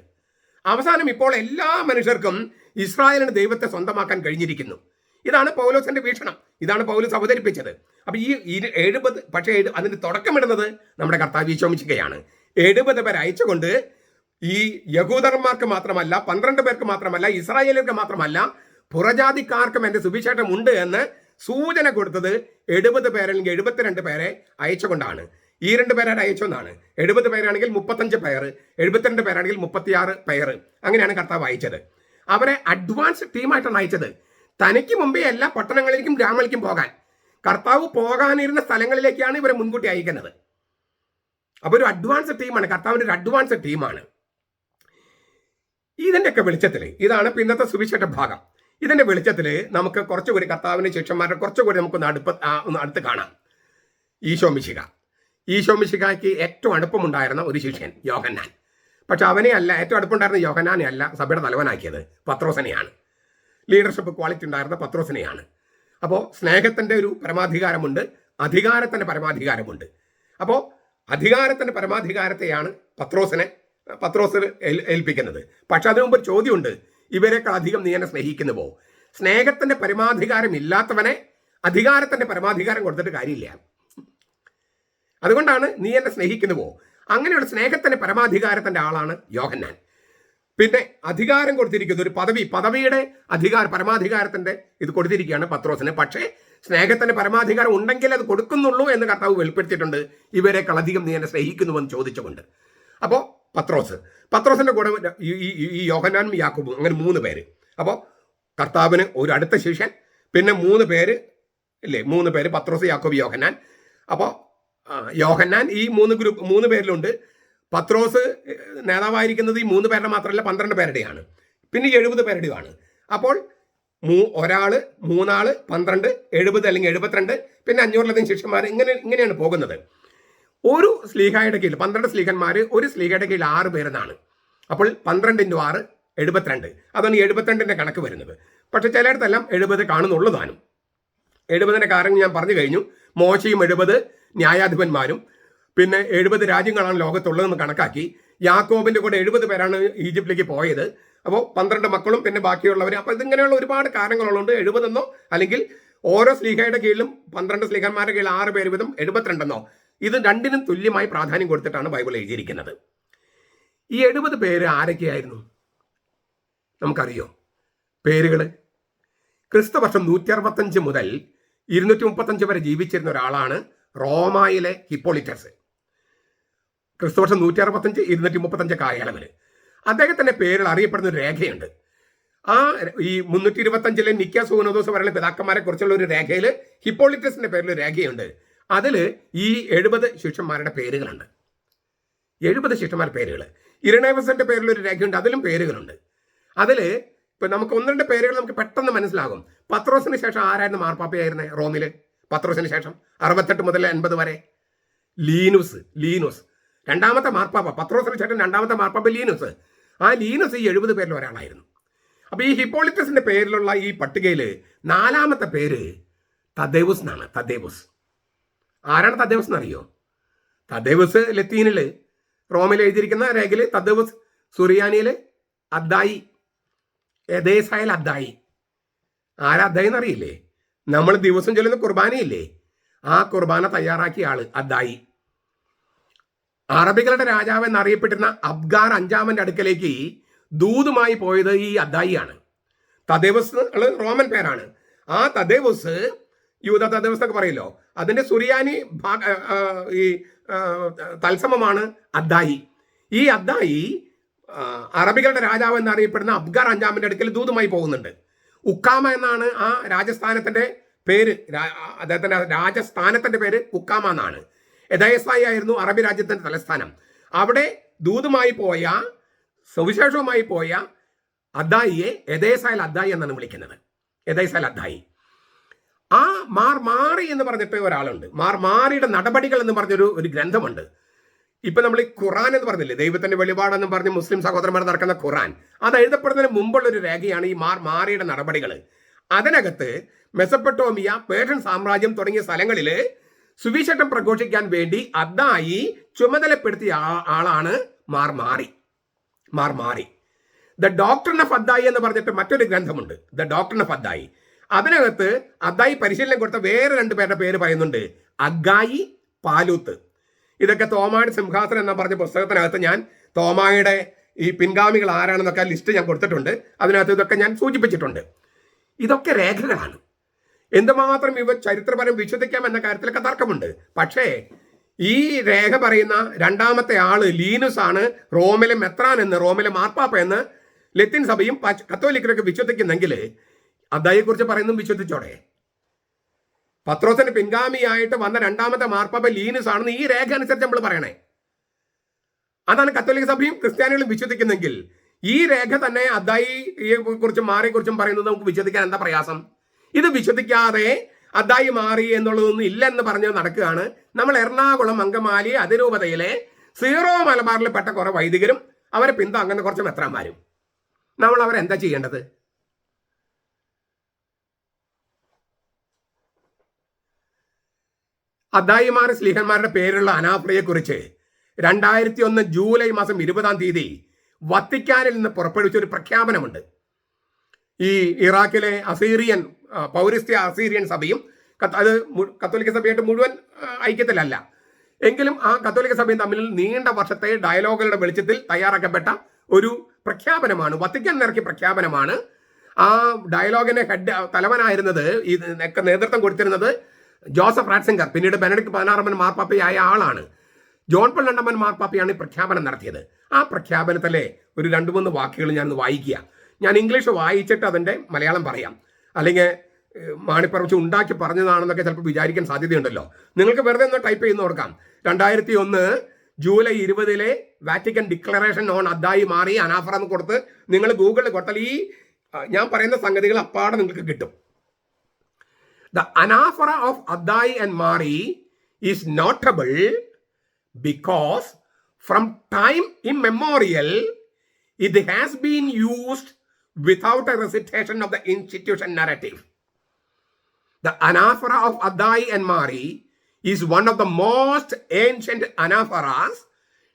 അവസാനം ഇപ്പോൾ എല്ലാ മനുഷ്യർക്കും ഇസ്രായേലിന് ദൈവത്തെ സ്വന്തമാക്കാൻ കഴിഞ്ഞിരിക്കുന്നു. ഇതാണ് പൗലോസിന്റെ വീക്ഷണം. ഇതാണ് പൗലോസ് അവതരിപ്പിച്ചത്. അപ്പൊ ഈ 70, പക്ഷേ അതിന്റെ തുടക്കമിടുന്നത് നമ്മുടെ കർത്താവ് ഈശോ മിശിഹയാണ്. 70 പേർ അയച്ചുകൊണ്ട് ഈ യഹൂദന്മാർക്ക് മാത്രമല്ല, 12 പേർക്ക് മാത്രമല്ല, ഇസ്രായേലിയർക്ക് മാത്രമല്ല, പുറജാതിക്കാർക്കും എൻ്റെ സുവിശേഷം ഉണ്ട് എന്ന് സൂചന കൊടുത്തത് 70 പേരല്ലെങ്കിൽ 72 പേരെ അയച്ചുകൊണ്ടാണ്. ഈ 2 പേരെ അയച്ചെന്നാണ്. 70 പേരാണെങ്കിൽ 35 പേർ, 72 പേരാണെങ്കിൽ 36 പേർ. അങ്ങനെയാണ് കർത്താവ് അയച്ചത്. അവരെ അഡ്വാൻസ് ടീമായിട്ടാണ് അയച്ചത്. തനിക്ക് മുമ്പേ എല്ലാ പട്ടണങ്ങളിലേക്കും ഗ്രാമങ്ങളിലേക്കും പോകാൻ, കർത്താവ് പോകാനിരുന്ന സ്ഥലങ്ങളിലേക്കാണ് ഇവരെ മുൻകൂട്ടി അയക്കുന്നത്. അപ്പോൾ ഒരു അഡ്വാൻസ് ടീമാണ്, കർത്താവിൻ്റെ ഒരു അഡ്വാൻസ് ടീമാണ്. ഇതിൻ്റെയൊക്കെ വെളിച്ചത്തിൽ, ഇതാണ് പിന്നത്തെ സുവിശേഷ ഭാഗം. ഇതിൻ്റെ വെളിച്ചത്തിൽ നമുക്ക് കുറച്ചുകൂടി കർത്താവിൻ്റെ ശിഷ്യന്മാരെ കുറച്ചുകൂടി നമുക്കൊന്ന് അടുത്ത് കാണാം. ഈശോ മിശിഹായ്ക്ക് ഏറ്റവും അടുപ്പമുണ്ടായിരുന്ന ഒരു ശിഷ്യൻ യോഹന്നാൻ. പക്ഷെ അവനെ അല്ല, ഏറ്റവും അടുപ്പുണ്ടായിരുന്ന യോഹന്നാനെ അല്ല സഭയുടെ തലവനാക്കിയത്, പത്രോസിനെയാണ്. ലീഡർഷിപ്പ് ക്വാളിറ്റി ഉണ്ടായിരുന്ന പത്രോസിനെയാണ്. അപ്പോൾ സ്നേഹത്തിൻ്റെ ഒരു പരമാധികാരമുണ്ട്, അധികാരത്തിൻ്റെ പരമാധികാരമുണ്ട്. അപ്പോൾ അധികാരത്തിൻ്റെ പരമാധികാരത്തെയാണ് പത്രോസ് ഏൽപ്പിക്കുന്നത്. പക്ഷെ അതിനു മുമ്പ് ഒരു ചോദ്യമുണ്ട്, ഇവരെക്കാൾ അധികം നീ എന്നെ സ്നേഹിക്കുന്നുവോ? സ്നേഹത്തിന്റെ പരമാധികാരം ഇല്ലാത്തവനെ അധികാരത്തിന്റെ പരമാധികാരം കൊടുത്തിട്ട് കാര്യമില്ല. അതുകൊണ്ടാണ് നീ എന്നെ സ്നേഹിക്കുന്നുവോ. അങ്ങനെയുള്ള സ്നേഹത്തിന്റെ പരമാധികാരത്തിന്റെ ആളാണ് യോഹന്നാൻ. പിന്നെ അധികാരം കൊടുത്തിരിക്കുന്ന ഒരു പദവിയുടെ പരമാധികാരത്തിന്റെ ഇത് കൊടുത്തിരിക്കുകയാണ് പത്രോസിന്. പക്ഷേ സ്നേഹത്തിന്റെ പരമാധികാരം ഉണ്ടെങ്കിൽ അത് കൊടുക്കുന്നുള്ളൂ എന്ന് കർത്താവ് വെളിപ്പെടുത്തിയിട്ടുണ്ട്. ഇവരെക്കാൾ അധികം നീ എന്നെ സ്നേഹിക്കുന്നുവെന്ന് ചോദിച്ചുകൊണ്ട്. അപ്പോൾ പത്രോസിന്റെ കൂടെ ഈ യോഹന്നാനും യാക്കോബും, അങ്ങനെ 3 പേര്. അപ്പോൾ കർത്താവിന് ഒരു അടുത്ത ശിഷ്യൻ, പിന്നെ 3 പേര് ഇല്ലേ, 3 പേര്, പത്രോസ്, യാക്കോബ്, യോഹന്നാൻ. അപ്പോൾ യോഹന്നാൻ ഈ 3 പേരിലുണ്ട്. പത്രോസ് നേതാവായിരിക്കുന്നത് ഈ 3 പേരുടെ മാത്രമല്ല, 12 പേരുടെയാണ്. പിന്നെ 70 പേരുടെയാണ്. അപ്പോൾ ഒരാള്, 3 ആള്, 12, 70 അല്ലെങ്കിൽ 72, പിന്നെ 500-ലധികം ശിഷ്യന്മാർ. ഇങ്ങനെയാണ് പോകുന്നത്. ഒരു സ്ലീഹായുടെ കീഴിൽ 12 സ്ലീഹന്മാർ, ഒരു സ്ലീഹയുടെ കീഴിൽ 6 പേരെന്നാണ്. അപ്പോൾ 12 × 6 72. അതാണ് 72ന്റെ കണക്ക് വരുന്നത്. പക്ഷെ ചിലയിടത്തെല്ലാം 70 കാണുന്നുള്ളൂ താനും. 70ന്റെ കാരണം ഞാൻ പറഞ്ഞു കഴിഞ്ഞു. മോശയും 70 ന്യായാധിപന്മാരും പിന്നെ 70 രാജ്യങ്ങളാണ് ലോകത്തുള്ളതെന്ന് കണക്കാക്കി. യാക്കോബിന്റെ കൂടെ 70 പേരാണ് ഈജിപ്തിലേക്ക് പോയത്. അപ്പോൾ 12 മക്കളും പിന്നെ ബാക്കിയുള്ളവർ. അപ്പോൾ ഇതിങ്ങനെയുള്ള ഒരുപാട് കാര്യങ്ങളുള്ളതുകൊണ്ട് 70 എന്നോ അല്ലെങ്കിൽ ഓരോ സ്ലീഹയുടെ കീഴിലും 12 സ്ലീഹന്മാരുടെ കീഴിൽ 6 പേര് വീതം 72 എന്നോ, ഇത് രണ്ടിനും തുല്യമായി പ്രാധാന്യം കൊടുത്തിട്ടാണ് ബൈബിൾ എഴുതിയിരിക്കുന്നത്. ഈ 70 പേര് ആരൊക്കെയായിരുന്നു നമുക്കറിയോ? പേരുകൾ ക്രിസ്തുവർഷം 165 മുതൽ 235 വരെ ജീവിച്ചിരുന്ന ഒരാളാണ് റോമായിലെ ഹിപ്പോളിറ്റസ്. ക്രിസ്തുവർഷം 165 235 കാലയളവിൽ അദ്ദേഹത്തിന്റെ പേരിൽ അറിയപ്പെടുന്ന ഒരു രേഖയുണ്ട്. ആ ഈ 325 നിക്ക സൂനോദോസ് പറയുന്ന പിതാക്കന്മാരെ കുറിച്ചുള്ള ഒരു രേഖയിൽ ഹിപ്പോളിറ്റസിന്റെ പേരിൽ ഒരു രേഖയുണ്ട്. അതിൽ ഈ 70 ശിഷ്യന്മാരുടെ പേരുകളുണ്ട്. 70 ശിഷ്യന്മാരുടെ പേരുകൾ. ഇരണേവസിന്റെ പേരിൽ ഒരു രേഖയുണ്ട്, അതിലും പേരുകളുണ്ട്. അതിൽ ഇപ്പൊ നമുക്ക് ഒന്ന് രണ്ട് പേരുകൾ നമുക്ക് പെട്ടെന്ന് മനസ്സിലാകും. പത്രോസിന് ശേഷം ആരായിരുന്നു മാർപ്പാപ്പയായിരുന്നേ റോമില്? പത്രോസിന് ശേഷം 68 മുതൽ 80 വരെ ലീനൂസ് രണ്ടാമത്തെ മാർപ്പാപ്പ. പത്രോസിന് ശേഷം രണ്ടാമത്തെ മാർപ്പാപ്പ ലീനൂസ്. ആ ലീനൂസ് ഈ 70 പേരിൽ ഒരാളായിരുന്നു. അപ്പൊ ഈ ഹിപ്പോളിറ്റസിന്റെ പേരിലുള്ള ഈ പട്ടികയിൽ 4ാമത്തെ പേര് തദ്ദേവുസ് എന്നാണ്. തദ്ദേവുസ് ആരാണ്? തദ്ദേവുസ് എന്നറിയോ? തദ്ദേവുസ് ലത്തീനില് റോമിൽ എഴുതിയിരിക്കുന്ന രേഖയിൽ തദ്ദേവുസ്, സുറിയാനിയില് അദ്ദായി, എദേസായിൽ അദ്ദായി. ആരാ അദ്ദായി എന്നറിയില്ലേ? നമ്മൾ ദിവസം ചൊല്ലുന്ന കുർബാനയില്ലേ, ആ കുർബാന തയ്യാറാക്കിയ ആള് അദ്ദായി. അറബികളുടെ രാജാവ് എന്നറിയപ്പെട്ടിരുന്ന അബ്ഗാർ 5ാമന്റെ അടുക്കലേക്ക് ദൂതുമായി പോയത് ഈ അദ്ദായിയാണ്. തദ്ദേവുസ് റോമൻ പേരാണ്. ആ തദ്ദേവുസ്, യൂത തദ്ദേവുസ് എന്നൊക്കെ പറയല്ലോ, അതിന്റെ സുറിയാനി ഈ തത്സമമാണ് അദ്ദായി. ഈ അദ്ദായി അറബികളുടെ രാജാവ് എന്നറിയപ്പെടുന്ന അബ്ഗാർ 5ാമന്റെ അടുക്കൽ ദൂതുമായി പോകുന്നുണ്ട്. ഉക്കാമ എന്നാണ് ആ രാജസ്ഥാനത്തിന്റെ പേര്. അദ്ദേഹത്തിന്റെ രാജസ്ഥാനത്തിന്റെ പേര് ഉക്കാമ എന്നാണ്. എദയസായി ആയിരുന്നു അറബി രാജ്യത്തിന്റെ തലസ്ഥാനം. അവിടെ ദൂതുമായി പോയ, സുവിശേഷവുമായി പോയ അദ്ദായിയെ എദേസായിൽ അദ്ദായി എന്നാണ് വിളിക്കുന്നത്. എദേസായിൽ അദ്ദായി. ആ മാറി എന്ന് പറഞ്ഞിട്ട് ഒരാളുണ്ട്. മാറിയുടെ നടപടികൾ എന്ന് പറഞ്ഞൊരു ഗ്രന്ഥമുണ്ട്. ഇപ്പൊ നമ്മൾ ഈ ഖുറാൻ എന്ന് പറഞ്ഞില്ലേ, ദൈവത്തിന്റെ വെളിപാടെന്ന് പറഞ്ഞ് മുസ്ലിം സഹോദരന്മാർ നടക്കുന്ന ഖുറാൻ, അത് എഴുതപ്പെടുന്നതിന് മുമ്പുള്ള ഒരു രേഖയാണ് ഈ മാറിയുടെ നടപടികൾ. അതിനകത്ത് മെസപ്പൊട്ടോമിയ, പേർഷ്യൻ സാമ്രാജ്യം തുടങ്ങിയ സ്ഥലങ്ങളിൽ സുവിശേഷം പ്രഘോഷിക്കാൻ വേണ്ടി അദ്ദായി ചുമതലപ്പെടുത്തിയ ആളാണ് മാറി. ദ ഡോക്ട്രിൻ ഓഫ് അദ്ദായി എന്ന് പറഞ്ഞിട്ട് മറ്റൊരു ഗ്രന്ഥമുണ്ട്, ദ ഡോക്ട്രിൻ ഓഫ് അദ്ദായി. അതിനകത്ത് അദ്ദായി പരിശീലനം കൊടുത്ത വേറെ 2 പേരുടെ പേര് പറയുന്നുണ്ട്, അഗ്ഗായി, പാലൂത്ത്. ഇതൊക്കെ തോമായുടെ സിംഹാസനം എന്ന പറഞ്ഞ പുസ്തകത്തിനകത്ത് ഞാൻ തോമായുടെ ഈ പിൻഗാമികൾ ആരാണെന്നൊക്കെ ലിസ്റ്റ് ഞാൻ കൊടുത്തിട്ടുണ്ട്. അതിനകത്ത് ഇതൊക്കെ ഞാൻ സൂചിപ്പിച്ചിട്ടുണ്ട്. ഇതൊക്കെ രേഖകളാണ്. എന്തുമാത്രം ഇവ ചരിത്രപരം വിശ്വസിക്കാം എന്ന കാര്യത്തിലൊക്കെ തർക്കമുണ്ട്. പക്ഷേ ഈ രേഖ പറയുന്ന 2ാമത്തെ ആള് ലീനുസ് ആണ് റോമിലെ മെത്രാൻ എന്ന്, റോമിലെ മാർപ്പാപ്പ എന്ന് ലത്തീൻ സഭയും കത്തോലിക്കരൊക്കെ വിശ്വസിക്കുന്നെങ്കിൽ അദ്ദായിയെക്കുറിച്ച് പറയുന്നതും വിശ്വസിച്ചോടെ. പത്രോസിന് പിൻഗാമിയായിട്ട് വന്ന 2ാമത്തെ മാർപ്പാപ്പ ലീനുസ് ആണെന്ന് ഈ രേഖ അനുസരിച്ച് നമ്മൾ പറയണേ. അതാണ് കത്തോലിക്ക സഭയും ക്രിസ്ത്യാനികളും വിശ്വസിക്കുന്നെങ്കിൽ ഈ രേഖ തന്നെ അദ്ദായിയെ കുറിച്ചും മാറിയെക്കുറിച്ചും പറയുന്നത് നമുക്ക് വിശ്വസിക്കാൻ എന്താ പ്രയാസം? ഇത് വിശ്വസിക്കാതെ അദ്ദായി മാറി എന്നുള്ളതൊന്നും ഇല്ലെന്ന് പറഞ്ഞ് നടക്കുകയാണ്. നമ്മൾ എറണാകുളം അങ്കമാലി അതിരൂപതയിലെ സീറോ മലബാറിൽ പെട്ട കുറെ വൈദികരും അവരെ പിന്താങ്ങുന്ന കുറച്ച് മെത്രാന്മാരും. നമ്മൾ അവരെന്താ ചെയ്യേണ്ടത്? അദ്ദായിമാർ സ്ലീഹന്മാരുടെ പേരുള്ള അനാഫ്രയെക്കുറിച്ച് 2001 ജൂലൈ മാസം 20-ാം തീയതി വത്തിക്കാനിൽ നിന്ന് പുറപ്പെടുവിച്ച ഒരു പ്രഖ്യാപനമുണ്ട്. ഈ ഇറാഖിലെ അസീറിയൻ പൗരസ്ത്യ അസീറിയൻ സഭയും അത് കത്തോലിക്ക സഭയായിട്ട് മുഴുവൻ ഐക്യത്തിലല്ല എങ്കിലും ആ കത്തോലിക്ക സഭയും തമ്മിൽ നീണ്ട വർഷത്തെ ഡയലോഗുകളുടെ വെളിച്ചത്തിൽ തയ്യാറാക്കപ്പെട്ട ഒരു പ്രഖ്യാപനമാണ്, വത്തിക്കാൻ ഇറക്കിയ പ്രഖ്യാപനമാണ്. ആ ഡയലോഗിന്റെ തലവനായിരുന്നത്, ഇതിനൊക്കെ നേതൃത്വം കൊടുത്തിരുന്നത് ജോസഫ് റാറ്റ്സിംഗർ, പിന്നീട് ബെനഡിക്ട് 16-ാമൻ മാർപ്പാപ്പയായ ആളാണ്. ജോൺ പോൾ 2-ാമൻ മാർപ്പാപ്പയാണ് ഈ പ്രഖ്യാപനം നടത്തിയത്. ആ പ്രഖ്യാപനത്തിലെ ഒരു 2-3 വാക്കുകൾ ഞാനൊന്ന് വായിക്കുക. ഞാൻ ഇംഗ്ലീഷ് വായിച്ചിട്ട് അതിൻ്റെ മലയാളം പറയാം, അല്ലെങ്കിൽ മാണിപ്പറച്ച് ഉണ്ടാക്കി പറഞ്ഞതാണെന്നൊക്കെ ചിലപ്പോൾ വിചാരിക്കാൻ സാധ്യതയുണ്ടല്ലോ. നിങ്ങൾക്ക് വെറുതെ ഒന്ന് ടൈപ്പ് ചെയ്ത് നോക്കാം. 2001 ജൂലൈ 20 വാറ്റിക്കൻ ഡിക്ലറേഷൻ ഓൺ അദ്ദായി മാറി അനാഫറ എന്ന് കൊടുത്ത് നിങ്ങൾ ഗൂഗിളിൽ കൊടുത്താൽ ഈ ഞാൻ പറയുന്ന സംഗതികൾ അപ്പാടെ നിങ്ങൾക്ക് കിട്ടും. The anaphora of Addai and Mari is notable because from time immemorial it has been used without a recitation of the institution narrative. The anaphora of Addai and Mari is one of the most ancient anaphoras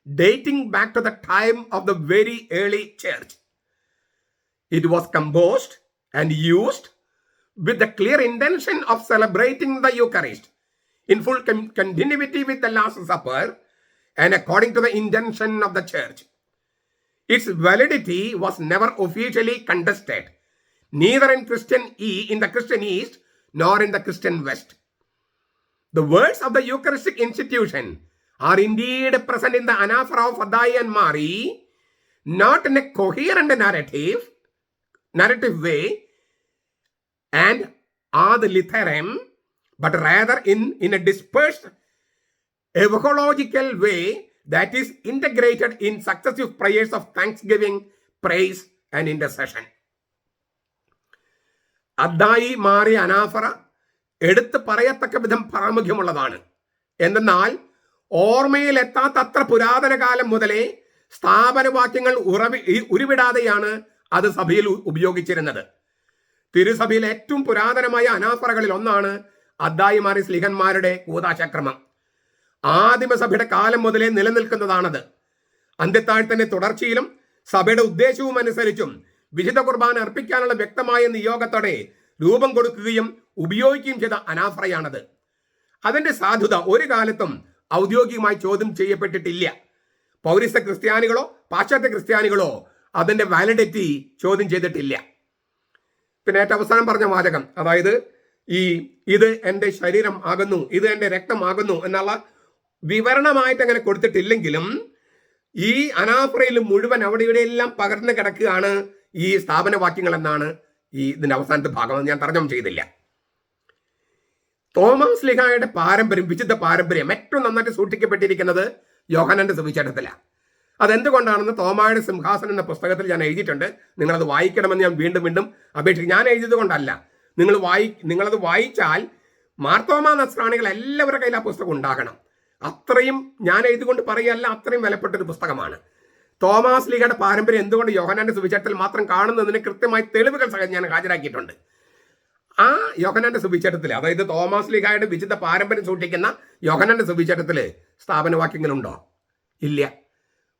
dating back to the time of the very early church. It was composed and used with the clear intention of celebrating the Eucharist in full continuity with the Last Supper and according to the intention of the Church. Its validity was never officially contested, neither in the Christian East nor in the Christian West. The words of the Eucharistic institution are indeed present in the anaphora of Addai and Mari, not in a coherent narrative way and ad litteram, but rather in a dispersed evangelical way that is integrated in successive prayers of thanksgiving, praise and intercession. അദ്ദായി മാറി അനാഫറ എടുത്ത് പറയത്തക്ക വിധം പ്രാമുഖ്യമുള്ളതാണ്. എന്തെന്നാൽ ഓർമ്മയിലെത്താത്തത്ര പുരാതന കാലം മുതലേ സ്ഥാപനവാക്യങ്ങൾ ഉരുവിടാതെയാണ് അത് സഭയിൽ ഉപയോഗിച്ചിരുന്നത്. തിരുസഭയിൽ ഏറ്റവും പുരാതനമായ അനാഫറകളിൽ ഒന്നാണ് അദ്ദായി മാറി സ്ലീഹന്മാരുടെ കൂദാശക്രമം. ആദിമസഭയുടെ കാലം മുതലേ നിലനിൽക്കുന്നതാണത്. അന്ത്യത്താഴ്ത്തന്റെ തുടർച്ചയിലും സഭയുടെ ഉദ്ദേശവും അനുസരിച്ചും വിശുദ്ധ കുർബാന അർപ്പിക്കാനുള്ള വ്യക്തമായ നിയോഗത്തോടെ രൂപം കൊടുക്കുകയും ഉപയോഗിക്കുകയും ചെയ്ത അനാഫറയാണത്. അതിന്റെ സാധുത ഒരു കാലത്തും ഔദ്യോഗികമായി ചോദ്യം ചെയ്യപ്പെട്ടിട്ടില്ല. പൗരസ്ത്യ ക്രിസ്ത്യാനികളോ പാശ്ചാത്യ ക്രിസ്ത്യാനികളോ അതിന്റെ വാലിഡിറ്റി ചോദ്യം ചെയ്തിട്ടില്ല. പിന്നെ ഏറ്റവും അവസാനം പറഞ്ഞ വാചകം, അതായത് ഇത് എൻ്റെ ശരീരം ആകുന്നു, ഇത് എൻ്റെ രക്തമാകുന്നു എന്നുള്ള വിവരണമായിട്ട് അങ്ങനെ കൊടുത്തിട്ടില്ലെങ്കിലും ഈ അനാഫറയിൽ മുഴുവൻ അവിടെ ഇവിടെയെല്ലാം പകർന്നു കിടക്കുകയാണ് ഈ സ്ഥാപനവാക്യങ്ങൾ എന്നാണ് ഇതിന്റെ അവസാനത്തെ ഭാഗം. ഞാൻ തർജ്ജമ ചെയ്തില്ല. തോമസ് ലീഹായുടെ പാരമ്പര്യം, വിശുദ്ധ പാരമ്പര്യം ഏറ്റവും നന്നായിട്ട് സൂക്ഷിക്കപ്പെട്ടിരിക്കുന്നത് യോഹന്നാന്റെ സുവിശേഷത്തിലാണ്. അതെന്തുകൊണ്ടാണെന്ന് തോമായുടെ സിംഹാസനം എന്ന പുസ്തകത്തിൽ ഞാൻ എഴുതിയിട്ടുണ്ട്. നിങ്ങളത് വായിക്കണമെന്ന് ഞാൻ വീണ്ടും വീണ്ടും അപേക്ഷിക്കും. ഞാൻ എഴുതിയത് കൊണ്ടല്ല, നിങ്ങളത് വായിച്ചാൽ മാർത്തോമാ നസ്രാണികൾ എല്ലാവരുടെ കയ്യിൽ ആ പുസ്തകം ഉണ്ടാകണം. അത്രയും ഞാൻ എഴുതിക്കൊണ്ട് പറയുകയല്ല, അത്രയും വിലപ്പെട്ടൊരു പുസ്തകമാണ്. തോമാസ് ലീഗയുടെ പാരമ്പര്യം എന്തുകൊണ്ട് യോഹന്നാന്റെ സുവിശേഷത്തിൽ മാത്രം കാണുന്നതിന് കൃത്യമായി തെളിവുകൾ സഹിതം ഞാൻ ഹാജരാക്കിയിട്ടുണ്ട്. ആ യോഹന്നാന്റെ സുവിശേഷത്തിൽ, അതായത് തോമാസ് ലീഗയുടെ വിശുദ്ധ പാരമ്പര്യം സൂക്ഷിക്കുന്ന യോഹന്നാന്റെ സുവിശേഷത്തിൽ സ്ഥാപനവാക്യങ്ങളുണ്ടോ? ഇല്ല.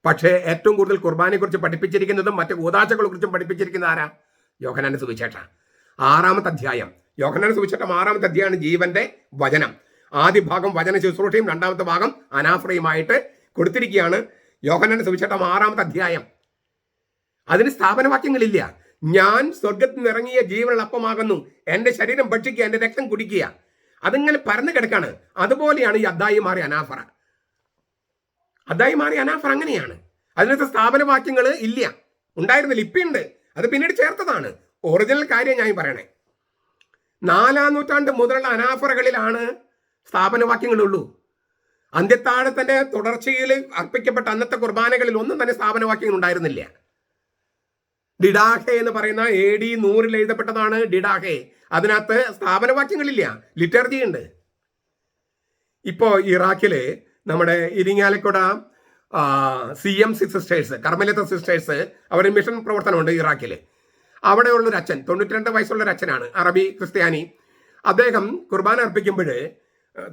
പക്ഷേ ഏറ്റവും കൂടുതൽ കുർബാനയെക്കുറിച്ച് പഠിപ്പിച്ചിരിക്കുന്നതും മറ്റ് കൂദാശകളെ കുറിച്ചും പഠിപ്പിച്ചിരിക്കുന്ന ആരാ? യോഹന്നാന്റെ സുവിശേഷം 6-ാമത്തെ അധ്യായം. യോഹന്നാന്റെ സുവിശേഷം 6-ാമത്തെ അധ്യായമാണ് ജീവന്റെ വചനം. ആദ്യ ഭാഗം വചന ശുശ്രൂഷയും 2-ാമത്തെ ഭാഗം അനാഫറയുമായിട്ട് കൊടുത്തിരിക്കുകയാണ്. യോഹന്നാന്റെ സുവിശേഷം 6-ാമത്തെ അധ്യായം. അതിന് സ്ഥാപനവാക്യങ്ങളില്ല. ഞാൻ സ്വർഗത്തിൽ നിന്ന് ഇറങ്ങിയ ജീവനുള്ള അപ്പമാകുന്നു, എൻ്റെ ശരീരം ഭക്ഷിക്കുക, എൻ്റെ രക്തം കുടിക്കുക. അതിങ്ങനെ പരന്നു കിടക്കാണ്. അതുപോലെയാണ് ഈ അദ്ദായി മാറി അനാഫറ. അദ്ദായി മാറി അനാഫറ അങ്ങനെയാണ്. അതിനകത്ത് സ്ഥാപനവാക്യങ്ങൾ ഇല്ല, ഉണ്ടായിരുന്നില്ല. ഇപ്പുണ്ട്, അത് പിന്നീട് ചേർത്തതാണ്. ഒറിജിനൽ കാര്യം ഞാൻ പറയണേ. 4-ാം നൂറ്റാണ്ട് മുതലുള്ള അനാഫറകളിലാണ് സ്ഥാപനവാക്യങ്ങളുള്ളൂ. അന്ത്യത്താഴത്തിന്റെ തുടർച്ചയിൽ അർപ്പിക്കപ്പെട്ട അന്നത്തെ കുർബാനകളിൽ ഒന്നും തന്നെ സ്ഥാപനവാക്യങ്ങൾ ഉണ്ടായിരുന്നില്ല. ഡിഡാഹെ എന്ന് പറയുന്ന AD 100 എഴുതപ്പെട്ടതാണ് ഡിഡാഹെ. അതിനകത്ത് സ്ഥാപനവാക്യങ്ങളില്ല, ലിറ്റർജി ഉണ്ട്. ഇപ്പോ ഇറാഖില് നമ്മുടെ ഇരിങ്ങാലക്കുട CMC സിസ്റ്റേഴ്സ്, കർമ്മലത്ത സിസ്റ്റേഴ്സ്, അവരുടെ മിഷൻ പ്രവർത്തനമുണ്ട് ഇറാഖില്. അവിടെയുള്ളൊരു അച്ഛൻ, 92 വയസ്സുള്ളൊരു അച്ഛനാണ്, അറബി ക്രിസ്ത്യാനി. അദ്ദേഹം കുർബാന അർപ്പിക്കുമ്പോൾ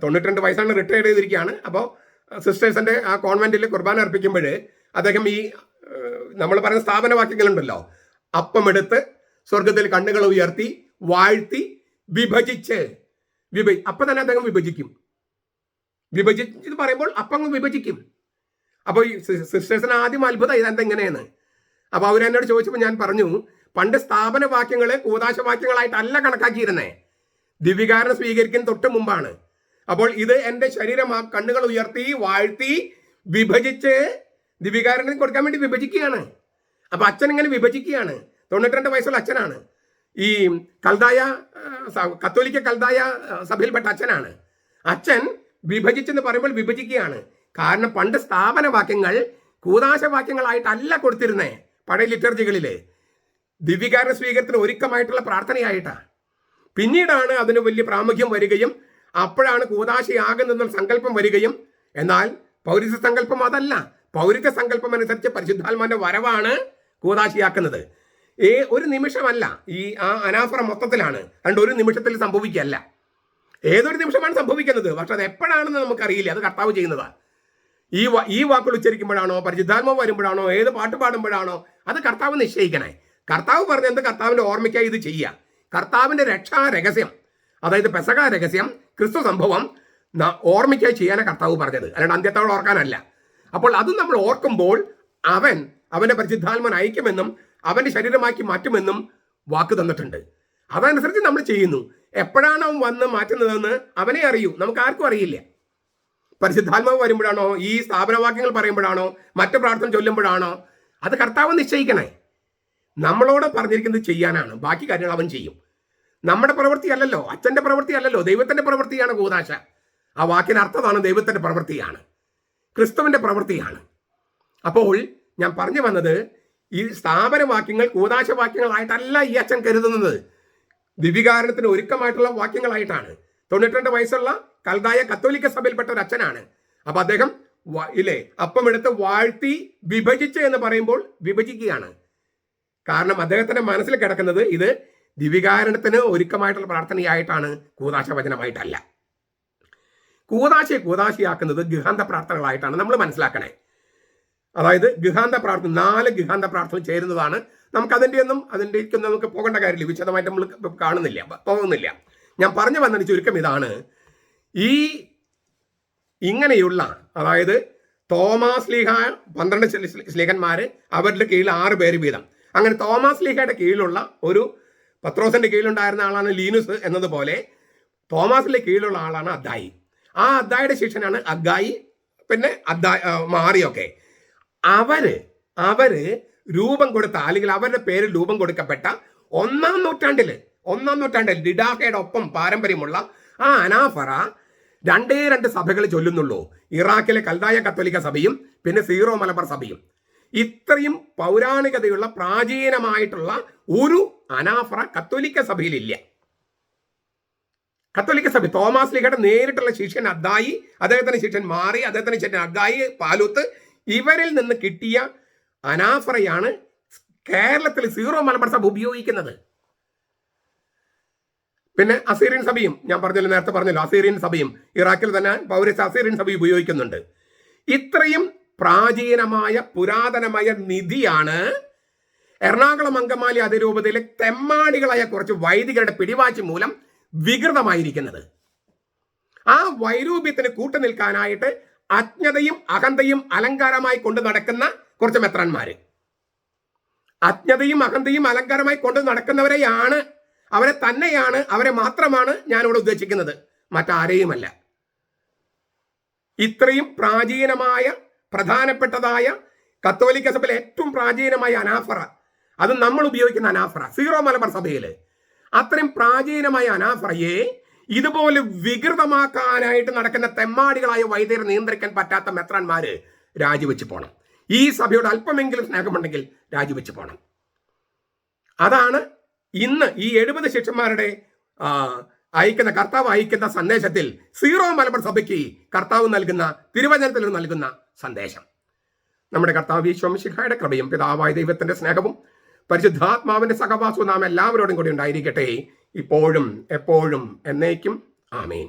92 വയസ്സാണ്, റിട്ടയർഡ് ചെയ്തിരിക്കുകയാണ്. അപ്പോൾ സിസ്റ്റേഴ്സിന്റെ ആ കോൺവെന്റിൽ കുർബാന അർപ്പിക്കുമ്പോൾ അദ്ദേഹം ഈ നമ്മൾ പറയുന്ന സ്ഥാപനവാക്യങ്ങളുണ്ടല്ലോ, അപ്പമെടുത്ത് സ്വർഗത്തിൽ കണ്ണുകൾ ഉയർത്തി വാഴ്ത്തി വിഭജിച്ച് അപ്പൊ തന്നെ അദ്ദേഹം വിഭജിക്കും. വിഭജിച്ച് പറയുമ്പോൾ അപ്പം വിഭജിക്കും. അപ്പോൾ ഈ സിസ്റ്റേഴ്സിന് ആദ്യം അത്ഭുതം ഇതെന്തെങ്ങനെയാണ്. അപ്പോൾ അവരെന്നോട് ചോദിച്ചപ്പോൾ ഞാൻ പറഞ്ഞു, പണ്ട് സ്ഥാപനവാക്യങ്ങൾ കൂദാശവാക്യങ്ങളായിട്ടല്ല കണക്കാക്കിയിരുന്നേ, ദിവ്യകാരണം സ്വീകരിക്കുന്ന തൊട്ട് മുമ്പാണ്. അപ്പോൾ ഇത് എൻ്റെ ശരീരം, ആ കണ്ണുകൾ ഉയർത്തി വാഴ്ത്തി വിഭജിച്ച് ദിവ്യകാരണത്തിന് കൊടുക്കാൻ വേണ്ടി വിഭജിക്കുകയാണ്. അപ്പൊ അച്ഛൻ ഇങ്ങനെ വിഭജിക്കുകയാണ്. 92 വയസ്സുള്ള അച്ഛനാണ്. ഈ കത്തോലിക്ക കൽദായ സഭയിൽപ്പെട്ട അച്ഛനാണ്. അച്ഛൻ വിഭജിച്ചെന്ന് പറയുമ്പോൾ വിഭജിക്കുകയാണ്. കാരണം പണ്ട് സ്ഥാപനവാക്യങ്ങൾ കൂദാശവാക്യങ്ങളായിട്ടല്ല കൊടുത്തിരുന്നേ. പഴയ ലിറ്റർജികളില് ദിവ്യകാരണ സ്വീകരണത്തിന് ഒരുക്കമായിട്ടുള്ള പ്രാർത്ഥനയായിട്ടാണ്. പിന്നീടാണ് അതിന് വലിയ പ്രാമുഖ്യം വരികയും അപ്പോഴാണ് കൂദാശയാകുന്ന സങ്കല്പം വരികയും. എന്നാൽ പൗരസ്ത്യ സങ്കല്പം അതല്ല. പൗരസ്ത്യ സങ്കല്പം അനുസരിച്ച് പരിശുദ്ധാത്മാവിന്റെ വരവാണ് കൂദാശയാക്കുന്നത്. ഒരു നിമിഷമല്ല, ഈ അനാഫറ മൊത്തത്തിലാണ്. അതുകൊണ്ട് ഒരു നിമിഷത്തിൽ സംഭവിക്കല്ല, ഏതൊരു നിമിഷമാണ് സംഭവിക്കുന്നത്. പക്ഷെ അത് എപ്പോഴാണെന്ന് നമുക്കറിയില്ല. അത് കർത്താവ് ചെയ്യുന്നതാണ്. ഈ വാക്കുകൾ ഉച്ചരിക്കുമ്പോഴാണോ, പരിശുദ്ധാത്മാവ് വരുമ്പോഴാണോ, ഏത് പാട്ട് പാടുമ്പോഴാണോ, അത് കർത്താവ് നിശ്ചയിക്കണേ. കർത്താവ് പറഞ്ഞത് കർത്താവിന്റെ ഓർമ്മയ്ക്കായി ഇത് ചെയ്യുക. കർത്താവിന്റെ രക്ഷാ രഹസ്യം, അതായത് പെസഹ രഹസ്യം, ക്രിസ്തു സംഭവം ഓർമ്മയ്ക്കായി ചെയ്യാനാണ് കർത്താവ് പറഞ്ഞത്, അല്ലാണ്ട് അന്ത്യത്തോളം ഓർക്കാനല്ല. അപ്പോൾ അത് നമ്മൾ ഓർക്കുമ്പോൾ അവന്റെ പരിശുദ്ധാത്മൻ അയക്കുമെന്നും അവന്റെ ശരീരമാക്കി മാറ്റുമെന്നും വാക്ക് തന്നിട്ടുണ്ട്. അതനുസരിച്ച് നമ്മൾ ചെയ്യുന്നു. എപ്പോഴാണ് അവൻ വന്ന് മാറ്റുന്നതെന്ന് അവനെ അറിയൂ, നമുക്ക് ആർക്കും അറിയില്ല. പരിശുദ്ധാത്മാവ് വരുമ്പോഴാണോ, ഈ സ്ഥാപനവാക്യങ്ങൾ പറയുമ്പോഴാണോ, മറ്റു പ്രാർത്ഥന ചൊല്ലുമ്പോഴാണോ? അത് കർത്താവ് നിശ്ചയിക്കണേ. നമ്മളോട് പറഞ്ഞിരിക്കുന്നത് ചെയ്യാനാണ്, ബാക്കി കാര്യങ്ങൾ അവൻ ചെയ്യും. നമ്മുടെ പ്രവൃത്തി അല്ലല്ലോ, അച്ഛൻ്റെ പ്രവൃത്തി അല്ലല്ലോ, ദൈവത്തിൻ്റെ പ്രവൃത്തിയാണ് കൂദാശ. ആ വാക്കിന് അർത്ഥമാണ് ദൈവത്തിൻ്റെ പ്രവൃത്തിയാണ്, ക്രിസ്തുവിൻ്റെ പ്രവൃത്തിയാണ്. അപ്പോൾ ഞാൻ പറഞ്ഞു വന്നത്, ഈ സ്ഥാപനവാക്യങ്ങൾ കൂദാശ വാക്യങ്ങളായിട്ടല്ല ഈ അച്ഛൻ കരുതുന്നത്, ദിവികാരണത്തിന് ഒരുക്കമായിട്ടുള്ള വാക്യങ്ങളായിട്ടാണ്. 92 വയസ്സുള്ള കൽദായ കത്തോലിക്ക സഭയിൽപ്പെട്ട ഒരു അച്ഛനാണ്. അപ്പൊ അദ്ദേഹം അപ്പം എടുത്ത് വാഴ്ത്തി വിഭജിച്ച് എന്ന് പറയുമ്പോൾ വിഭജിക്കുകയാണ്. കാരണം അദ്ദേഹത്തിന്റെ മനസ്സിൽ കിടക്കുന്നത് ഇത് ദിവികാരണത്തിന് ഒരുക്കമായിട്ടുള്ള പ്രാർത്ഥനയായിട്ടാണ്, കൂദാശ വചനമായിട്ടല്ല. കൂദാശയാക്കുന്നത് ഗൃഹാന്ത പ്രാർത്ഥനകളായിട്ടാണ് നമ്മൾ മനസ്സിലാക്കണേ. അതായത് ഗൃഹാന്ത പ്രാർത്ഥന, 4 ഗൃഹാന്ത പ്രാർത്ഥന ചേരുന്നതാണ്. അതിൻ്റെയൊന്നും നമുക്ക് പോകേണ്ട കാര്യമില്ല, വിശദമായിട്ട് നമ്മൾ പോകുന്നില്ല. ഞാൻ പറഞ്ഞു വന്നതിന് ചുരുക്കം ഇതാണ്. ഈ ഇങ്ങനെയുള്ള, അതായത് തോമാസ് ലീഹ 12 ശ്ലീഹന്മാർ, അവരുടെ കീഴിൽ 6 പേര് വീതം. അങ്ങനെ തോമാസ് ലീഹയുടെ കീഴിലുള്ള ഒരു, പത്രോസിന്റെ കീഴിലുണ്ടായിരുന്ന ആളാണ് ലീനുസ് എന്നതുപോലെ തോമാസിന്റെ കീഴിലുള്ള ആളാണ് അദ്ദായി. ആ അദ്ദായിയുടെ ശിഷ്യനാണ് അഗ്ഗായി, പിന്നെ മാറിയൊക്കെ. അവര് രൂപം കൊടുത്ത, അല്ലെങ്കിൽ അവരുടെ പേരിൽ രൂപം കൊടുക്കപ്പെട്ട 1-ാം നൂറ്റാണ്ടിൽ ഡിഡാഹയുടെ ഒപ്പം പാരമ്പര്യമുള്ള ആ അനാഫറ 2 സഭകൾ ചൊല്ലുന്നുള്ളൂ. ഇറാഖിലെ കൽദായ കത്തോലിക്ക സഭയും പിന്നെ സീറോ മലബാർ സഭയും. ഇത്രയും പൗരാണികതയുള്ള പ്രാചീനമായിട്ടുള്ള ഒരു അനാഫറ കത്തോലിക്ക സഭയിലില്ല. കത്തോലിക്ക സഭ തോമാസ് ലീഹയുടെ നേരിട്ടുള്ള ശിഷ്യൻ അദ്ദായി, അദ്ദേഹത്തിന്റെ ശിഷ്യൻ മാറി, അദ്ദേഹത്തിന്റെ ശിഷ്യൻ അഗ്ഗായി, പാലൂത്ത്, ഇവരിൽ നിന്ന് കിട്ടിയ അനാഫറയാണ് കേരളത്തിൽ സീറോ മലബാർ സഭ ഉപയോഗിക്കുന്നത്. പിന്നെ അസീറിയൻ സഭയും, ഞാൻ നേരത്തെ പറഞ്ഞല്ലോ, അസീറിയൻ സഭയും ഇറാഖിൽ തന്നെ പൗരസ്ത്യ അസീറിയൻ സഭ ഉപയോഗിക്കുന്നുണ്ട്. ഇത്രയും പ്രാചീനമായ പുരാതനമായ നിധിയാണ് എറണാകുളം അങ്കമാലി അതിരൂപതയിലെ തെമ്മാടികളായ കുറച്ച് വൈദികരുടെ പിടിവാശി മൂലം വികൃതമായിരിക്കുന്നത്. ആ വൈരൂപ്യത്തിന് കൂട്ടുനിൽക്കാനായിട്ട് അജ്ഞതയും അഹന്തയും അലങ്കാരമായി കൊണ്ട് നടക്കുന്ന കുറച്ച് മെത്രാന്മാര്, അജ്ഞതയും അഹന്തയും അലങ്കാരമായി കൊണ്ട് നടക്കുന്നവരെയാണ്, അവരെ മാത്രമാണ് ഞാനിവിടെ ഉദ്ദേശിക്കുന്നത്, മറ്റാരെയുമല്ല. ഇത്രയും പ്രാചീനമായ പ്രധാനപ്പെട്ടതായ കത്തോലിക്ക സഭയിലെ ഏറ്റവും പ്രാചീനമായ അനാഫറ, അത് നമ്മൾ ഉപയോഗിക്കുന്ന അനാഫറ, സീറോ മലബാർ സഭയിൽ അത്രയും പ്രാചീനമായ അനാഫറയെ ഇതുപോലെ വികൃതമാക്കാനായിട്ട് നടക്കുന്ന തെമ്മാടികളായ വൈദ്യരെ നിയന്ത്രിക്കാൻ പറ്റാത്ത മെത്രാന്മാര് രാജിവെച്ച് പോകണം. ഈ സഭയോട് അല്പമെങ്കിലും സ്നേഹമുണ്ടെങ്കിൽ രാജിവെച്ച് പോകണം. അതാണ് ഇന്ന് ഈ 70 ശിഷ്യന്മാരുടെ കർത്താവ് അയക്കുന്ന സന്ദേശത്തിൽ സീറോ മലബാർ സഭയ്ക്ക് കർത്താവ് നൽകുന്ന, തിരുവചനത്തിൽ നൽകുന്ന സന്ദേശം. നമ്മുടെ കർത്താവ് ഈശോ മിശിഹായുടെ കൃപയും പിതാവായ ദൈവത്തിന്റെ സ്നേഹവും പരിശുദ്ധാത്മാവിന്റെ സഹവാസവും നാം എല്ലാവരോടും കൂടി ഉണ്ടായിരിക്കട്ടെ, ഇപ്പോഴും എപ്പോഴും എന്നേക്കും. ആമേൻ.